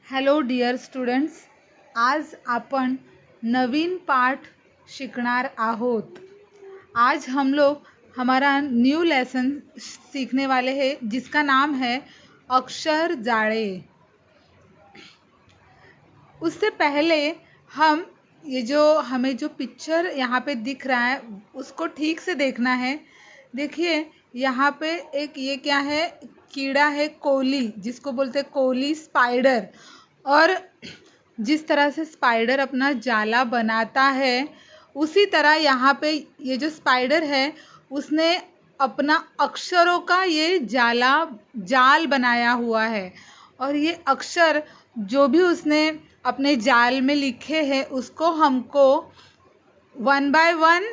Hello dear students, आज आपण नवीन पाठ सीखणार आहोत। आज हम लोग हमारा न्यू लेसन सीखने वाले हैं जिसका नाम है अक्षर जाड़े। उससे पहले हम हमें जो पिक्चर यहाँ पे दिख रहा है उसको ठीक से देखना है। देखिए यहाँ पे एक ये क्या है, कीड़ा है कोली, जिसको बोलते हैं कोली स्पाइडर। और जिस तरह से स्पाइडर अपना जाला बनाता है उसी तरह यहाँ पे ये जो स्पाइडर है उसने अपना अक्षरों का ये जाल बनाया हुआ है। और ये अक्षर जो भी उसने अपने जाल में लिखे हैं उसको हमको 1 बाय 1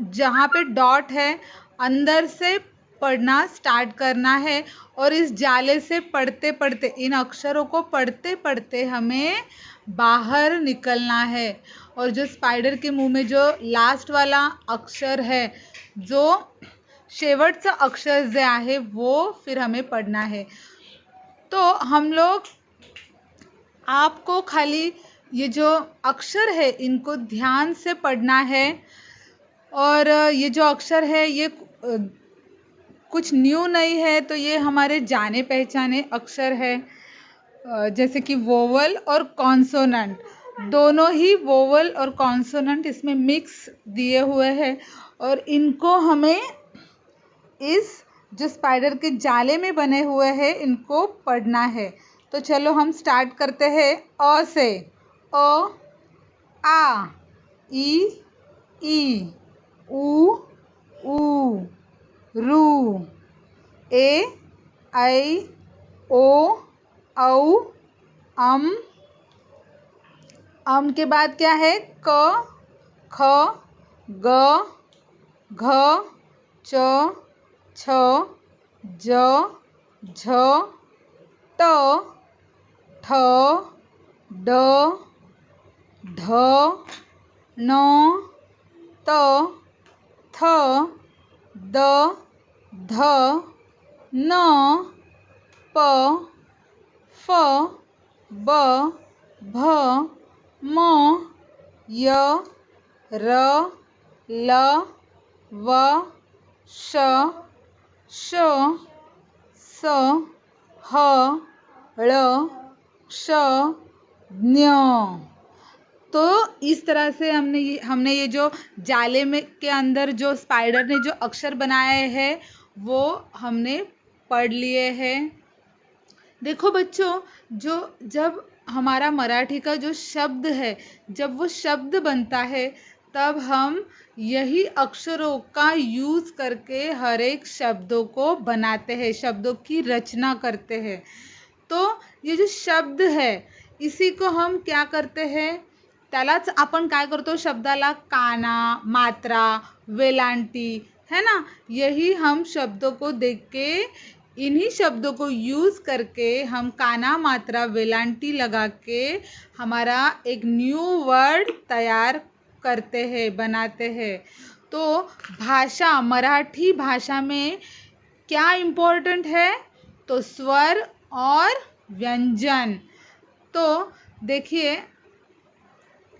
जहाँ पे डॉट है अंदर से पढ़ना स्टार्ट करना है। और इस जाले से पढ़ते पढ़ते, इन अक्षरों को पढ़ते पढ़ते हमें बाहर निकलना है। और जो स्पाइडर के मुंह में जो लास्ट वाला अक्षर है, जो शेवटचा अक्षर जे आहे वो फिर हमें पढ़ना है। तो हम लोग आपको खाली ये जो अक्षर है इनको ध्यान से पढ़ना है। और ये जो अक्षर है ये कुछ न्यू नहीं है, तो ये हमारे जाने पहचाने अक्षर है। जैसे कि वोवल और कॉन्सोनेंट, दोनों ही वोवल और कॉन्सोनेंट इसमें मिक्स दिए हुए हैं। और इनको हमें इस जो स्पाइडर के जाले में बने हुए हैं इनको पढ़ना है। तो चलो हम स्टार्ट करते हैं। अ से, अ, आ, ई, उ, रू, ए, ऐ, ओ, औ, अम के बाद क्या है, क, ख, ग, घ, च, छ, ज, झ, ट, ठ, ड, ढ, ण, त, थ, द, ध, न, प, फ, ब, भ, म, य, र, ल, व, श, स, ह, ळ, क्ष, ज्ञ। तो इस तरह से हमने ये जो जाले में के अंदर जो स्पाइडर ने जो अक्षर बनाए हैं वो हमने पढ़ लिए हैं। देखो बच्चों, जब हमारा मराठी का जो शब्द है, जब वो शब्द बनता है तब हम यही अक्षरों का यूज़ करके हर एक शब्दों को बनाते हैं, शब्दों की रचना करते हैं। तो ये जो शब्द है इसी को हम क्या करते हैं, त्यालाच आपण काय करतो, शब्दाला काना, मात्रा, वेलांटी, है ना, यही हम शब्दों को देख के, इन्हीं शब्दों को यूज़ करके हम काना, मात्रा, वेलांटी लगा के हमारा एक न्यू वर्ड तैयार करते हैं, बनाते हैं। तो भाषा, मराठी भाषा में क्या इम्पोर्टेंट है, तो स्वर और व्यंजन। तो देखिए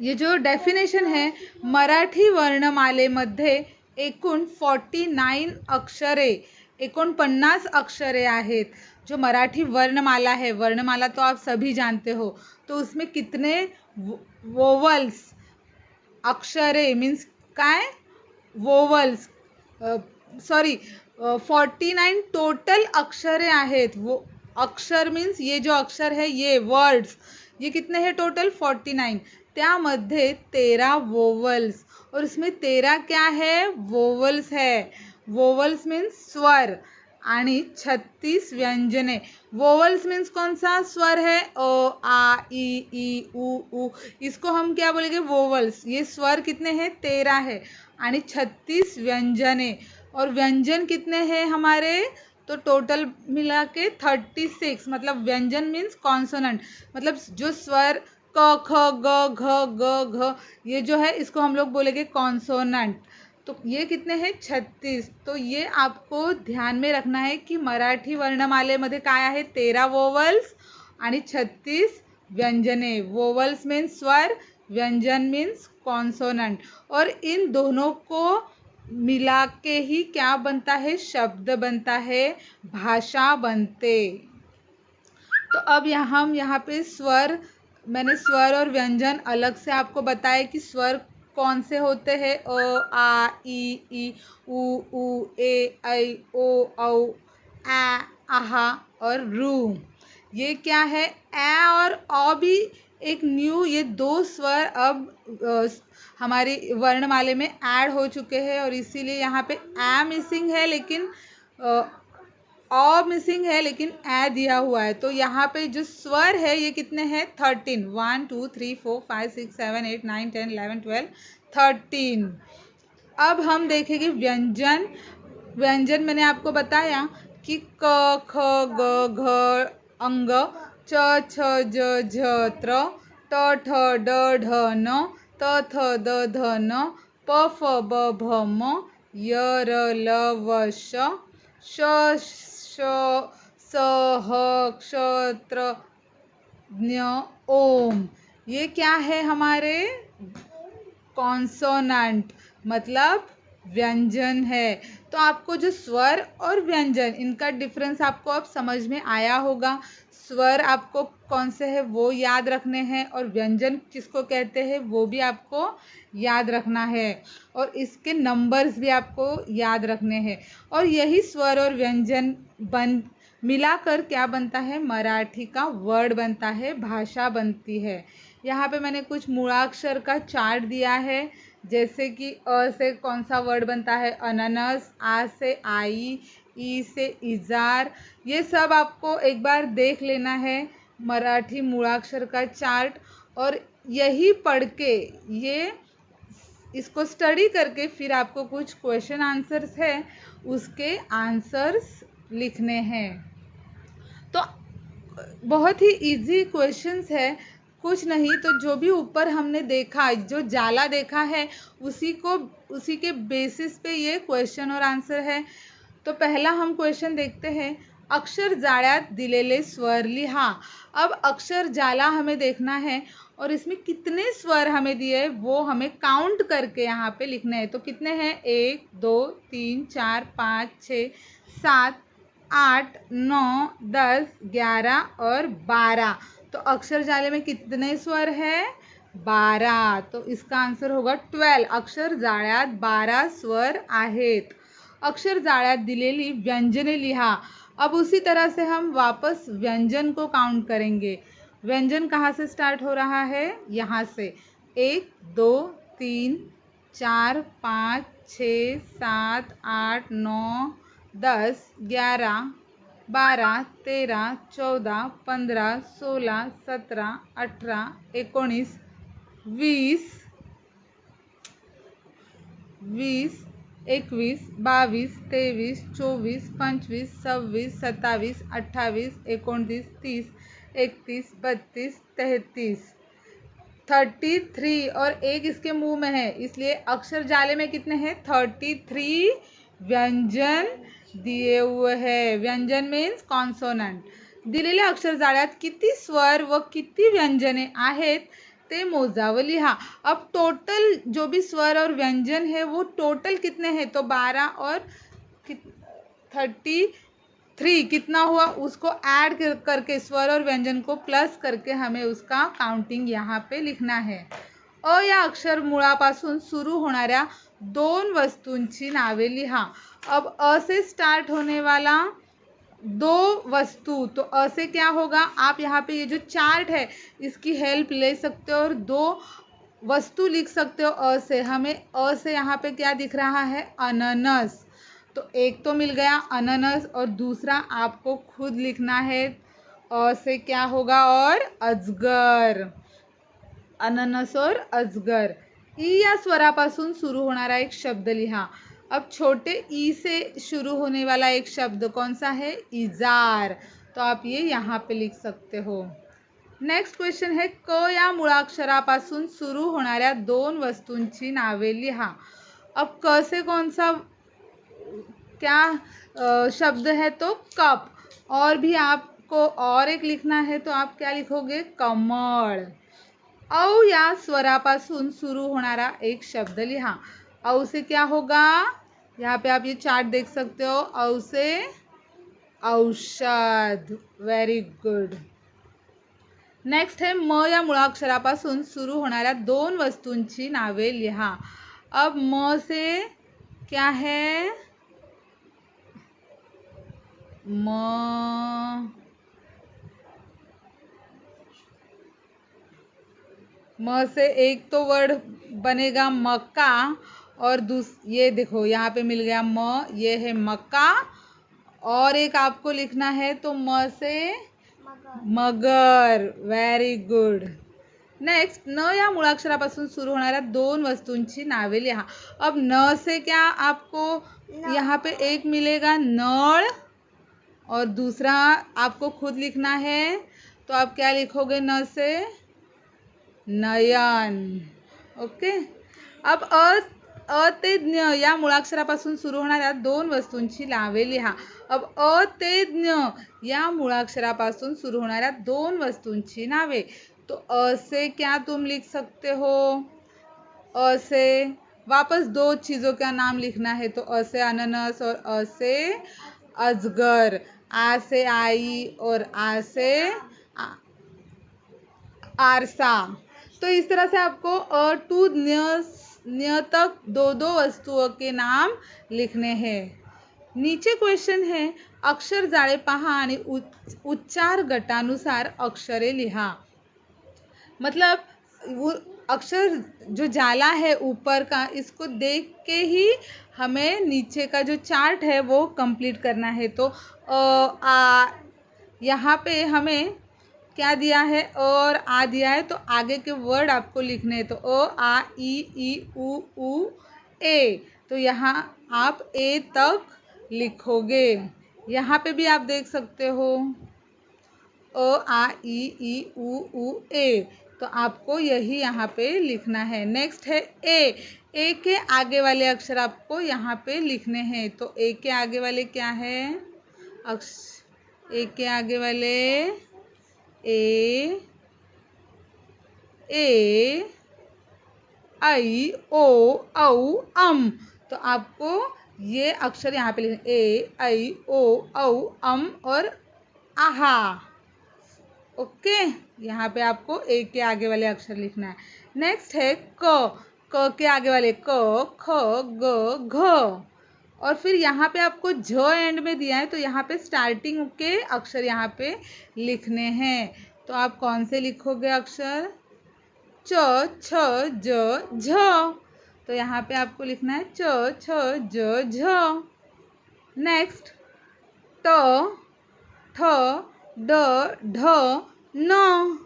ये जो डेफिनेशन है, मराठी वर्णमालेमध्ये एकूण 49 अक्षरे, 49 अक्षरे आहेत। जो मराठी वर्णमाला है, वर्णमाला तो आप सभी जानते हो, तो उसमें कितने वोवल्स, अक्षरे मीन्स काय, वोवल्स, सॉरी 49 टोटल अक्षरे आहेत। वो अक्षर मीन्स ये जो अक्षर है, ये वर्ड्स, ये कितने हैं टोटल 49। त्यामध्ये 13 वोवल्स, और इसमें 13 क्या है, वोवल्स है। वोवल्स मीन्स स्वर, आणि 36 व्यंजने। वोवल्स मीन्स कौन सा स्वर है, अ, आ, ई, उ। इसको हम क्या बोलेंगे, वोवल्स। ये स्वर कितने हैं, 13 है, आणि 36 व्यंजने। और व्यंजन कितने हैं हमारे, तो टोटल मिला के 36। मतलब व्यंजन मीन्स कॉन्सोनेंट, मतलब जो स्वर क, ख, ग, घ, ग, घ, ये जो है इसको हम लोग बोलेंगे कॉन्सोनेंट। तो ये कितने हैं, 36। तो ये आपको ध्यान में रखना है कि मराठी वर्णमालेमध्ये काय आहे, 13 वोवल्स आणि 36 व्यंजने। वोवल्स मीन्स स्वर, व्यंजन मीन्स कॉन्सोनेंट। और इन दोनों को मिला के ही क्या बनता है? शब्द बनता है, भाषा बनते। तो अब हम यहाँ पे स्वर, मैंने स्वर और व्यंजन अलग से आपको बताया कि स्वर कौन से होते हैं। अ, आ, ई, उ, ए, ऐ, ओ, औ, आ, आहा और रू। ये क्या है? ए और अ भी एक न्यू, ये दो स्वर अब हमारी वर्णमाले में ऐड हो चुके हैं और इसीलिए यहाँ पे ए मिसिंग है, लेकिन अ मिसिंग है, लेकिन ए दिया हुआ है। तो यहाँ पे जो स्वर है ये कितने हैं? 13। 1 2 3 4 5 6 7 8 9 10 11 12 13। अब हम देखेंगे व्यंजन। व्यंजन मैंने आपको बताया कि क, ख, ग, घ, अंग, च, छ, ज, झ, त्र, ट, ठ, ड, ढ, न, त, थ, द, ध, न, प, फ, ब, भ, म, य, र, ल, व, श, श, स, ह, क्ष, त्र, ज्ञ, ओम। ये क्या है? हमारे कॉन्सोनेंट, मतलब व्यंजन है। तो आपको जो स्वर और व्यंजन, इनका डिफरेंस आपको अब समझ में आया होगा। स्वर आपको कौन से है वो याद रखने हैं, और व्यंजन किसको कहते हैं वो भी आपको याद रखना है, और इसके नंबर्स भी आपको याद रखने हैं। और यही स्वर और व्यंजन मिलाकर क्या बनता है? मराठी का वर्ड बनता है, भाषा बनती है। यहाँ पे मैंने कुछ मूलाक्षर का चार्ट दिया है, जैसे कि अ से कौन सा वर्ड बनता है? अनानास। आ से आई, ई से इजार। ये सब आपको एक बार देख लेना है, मराठी मूलाक्षर का चार्ट। और यही पढ़ के, ये इसको स्टडी करके फिर आपको कुछ क्वेश्चन आंसर्स है, उसके आंसर्स लिखने हैं। तो बहुत ही इजी क्वेश्चंस है, कुछ नहीं तो जो भी ऊपर हमने देखा, जो जाला देखा है, उसी के बेसिस पे ये क्वेश्चन और आंसर है। तो पहला हम क्वेश्चन देखते हैं। अक्षर जाळ्यात दिलेले स्वर लिहा। अब अक्षर जाला हमें देखना है और इसमें कितने स्वर हमें दिए वो हमें काउंट करके यहाँ पे लिखने हैं। तो कितने हैं? 1 2 3 4 5 6 7 8 9 10 11 और 12। तो अक्षर जाले में कितने स्वर हैं? 12। तो इसका आंसर होगा 12। अक्षर जाळ्यात 12 स्वर आहेत। अक्षर जाळ्यात दिलेली व्यंजने लिहा। अब उसी तरह से हम वापस व्यंजन को काउंट करेंगे। व्यंजन कहाँ से स्टार्ट हो रहा है? यहाँ से। 1 2 3 4 5 6 7 8 9 10 11 12 13 14 15 16 17 18 19 20 21 22 23 24 25 26 27 28 29 30 31 32 33 33। और एक इसके मुंह में है, इसलिए अक्षर जाले में कितने हैं? 33 व्यंजन दिए हुए हैं। व्यंजन मीन्स कॉन्सोनंट। दिलेल्या अक्षर जाळ्यात किती स्वर व किती व्यंजने आहेत ते मोजा व लिहा। अब टोटल जो भी स्वर और व्यंजन है वो टोटल कितने हैं? तो 12 और 33 कितना हुआ? उसको ऐड करके स्वर और व्यंजन को प्लस करके हमें उसका काउंटिंग यहाँ पे लिखना है। अ या अक्षर मुळापासून सुरू होणाऱ्या दोन वस्तूंची नावे लिहा। अब अ से स्टार्ट होने वाला दो वस्तु, तो अ से क्या होगा? आप यहाँ पे ये जो चार्ट है इसकी हेल्प ले सकते हो और दो वस्तु लिख सकते हो अ से। हमें अ से यहाँ पे क्या दिख रहा है? अनानास। तो एक तो मिल गया अनानास, और दूसरा आपको खुद लिखना है अ से क्या होगा? और अजगर। अनानास और अजगर। ई या स्वरापासून सुरू होणारा एक शब्द लिहा। अब छोटे ई से शुरू होने वाला एक शब्द कौन सा है? इजार। तो आप ये यहाँ पे लिख सकते हो। नेक्स्ट क्वेश्चन है, क या मुळाक्षरापासून सुरू होणाऱ्या दोन वस्तूंची नावे लिहा। अब क से कौन सा क्या शब्द है? तो कप। और भी आप आपको और एक लिखना है तो आप क्या लिखोगे? कमळ. औ या स्वरापासून सुरू होणारा एक शब्द लिहा. औ से क्या होगा? यहाँ पे आप ये चार्ट देख सकते हो. औ से औषध. Very good. नेक्स्ट है म या मूळाक्षरापासून सुरू होणाऱ्या दोन वस्तूंची नावे लिहा. अब म से क्या है? म से एक तो वर्ड बनेगा मक्का और ये देखो यहाँ पे मिल गया म, ये है मक्का और एक आपको लिखना है तो म से मगर. Very good. नेक्स्ट न या मूळाक्षरापासून सुरू होणाऱ्या दोन वस्तूंची नावे लिहा. अब न से क्या आपको यहाँ पे एक मिलेगा नळ और दूसरा आपको खुद लिखना है तो आप क्या लिखोगे? न से नयन. ओके. अब अ ते ज्ञ या मूळाक्षरापासून सुरू होणाऱ्या दोन वस्तूंची नावे लिहा. अब अ ते ज्ञ या मूळाक्षरापासून सुरू होणाऱ्या दोन वस्तूंची नावे. तो अ से क्या तुम लिख सकते हो? अ से वापस दो चीज़ों का नाम लिखना है तो अ से अनानास और अ से अजगर. आ से आई और आ से आरसा. तो इस तरह से आपको अ टू न्य तक दो दो वस्तुओं के नाम लिखने हैं. नीचे क्वेश्चन है अक्षर जाळे पहा आणि उच्चार गटानुसार अक्षरे लिहा. मतलब वो अक्षर जो जाला है ऊपर का इसको देख के ही हमें नीचे का जो चार्ट है वो कंप्लीट करना है. तो आ यहाँ पे हमें क्या दिया है? और आ दिया है तो आगे के वर्ड आपको लिखने हैं. तो आ ई उ ए. तो यहाँ आप ए तक लिखोगे. यहाँ पे भी आप देख सकते हो आ ई उ ए. तो आपको यही यहाँ पे लिखना है. नेक्स्ट है ए. ए के आगे वाले अक्षर आपको यहाँ पे लिखने हैं. तो ए के आगे वाले क्या है? ए के आगे वाले ए आई ओ औ अम. तो आपको ये अक्षर यहाँ पे लिखने ए आई ओ औ अम और आहा. ओके. यहाँ पे आपको ए के आगे वाले अक्षर लिखना है. नेक्स्ट है क के आगे वाले क ख ग घ. और फिर यहाँ पे आपको झ एंड में दिया है तो यहाँ पे स्टार्टिंग के अक्षर यहाँ पे लिखने हैं. तो आप कौन से लिखोगे अक्षर? च छ ज झ. तो यहाँ पे आपको लिखना है च छ ज झ. नेक्स्ट ट ठ ड ढ न.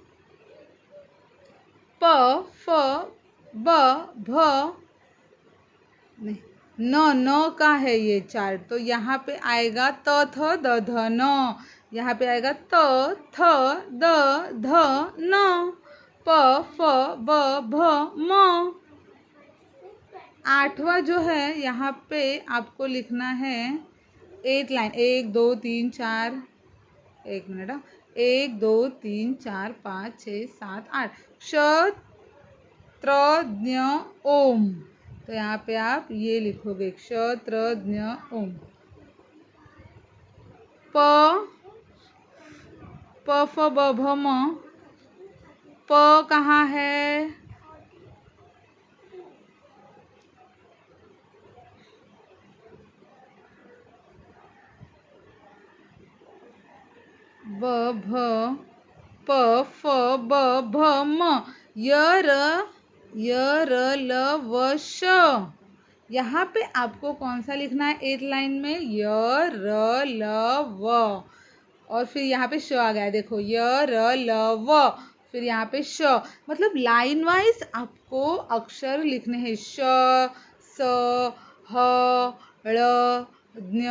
प फ ब भ नहीं न का है ये चार्ट. तो यहाँ पे आएगा त थ द ध न. यहाँ पे आएगा त थ द ध न. प फ ब भ म. आठवां जो है यहाँ पे आपको लिखना है 8 लाइन 1 2 3 4 1 मिनट 1 2 3 4 5 6 7 8 श त्र ज्ञ ओम. तो यहाँ पे आप ये लिखोगे श त्र ज्ञ ओम. प फ ब भ म. प कहाँ है? ब भ प फ ब भ म. य र ल व श. यहाँ पे आपको कौन सा लिखना है 8 लाइन में? य र ल व. और फिर यहाँ पे श आ गया. देखो य र ल व. फिर यहाँ पे श. मतलब लाइन वाइज आपको अक्षर लिखने हैं. श स ह ळ ज्ञ.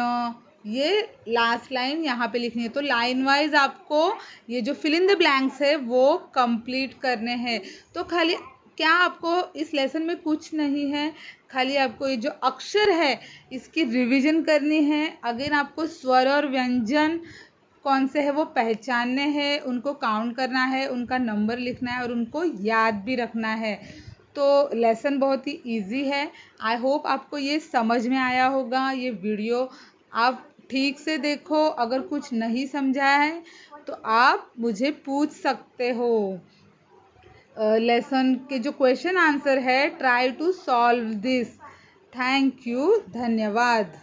ये लास्ट लाइन यहाँ पे लिखनी है. तो लाइन वाइज आपको ये जो फिल इन द ब्लैंक्स है वो कंप्लीट करने हैं. तो खाली क्या आपको इस लेसन में कुछ नहीं है, खाली आपको ये जो अक्षर है इसकी रिवीजन करनी है. अगेन आपको स्वर और व्यंजन कौन से है वो पहचानने हैं, उनको काउंट करना है, उनका नंबर लिखना है और उनको याद भी रखना है। तो लेसन बहुत ही इजी है। आई होप आपको ये समझ में आया होगा। ये वीडियो आप ठीक से देखो, अगर कुछ नहीं समझा है तो आप मुझे पूछ सकते हो। लेसन के जो क्वेश्चन आंसर है, try to solve this. Thank you, धन्यवाद।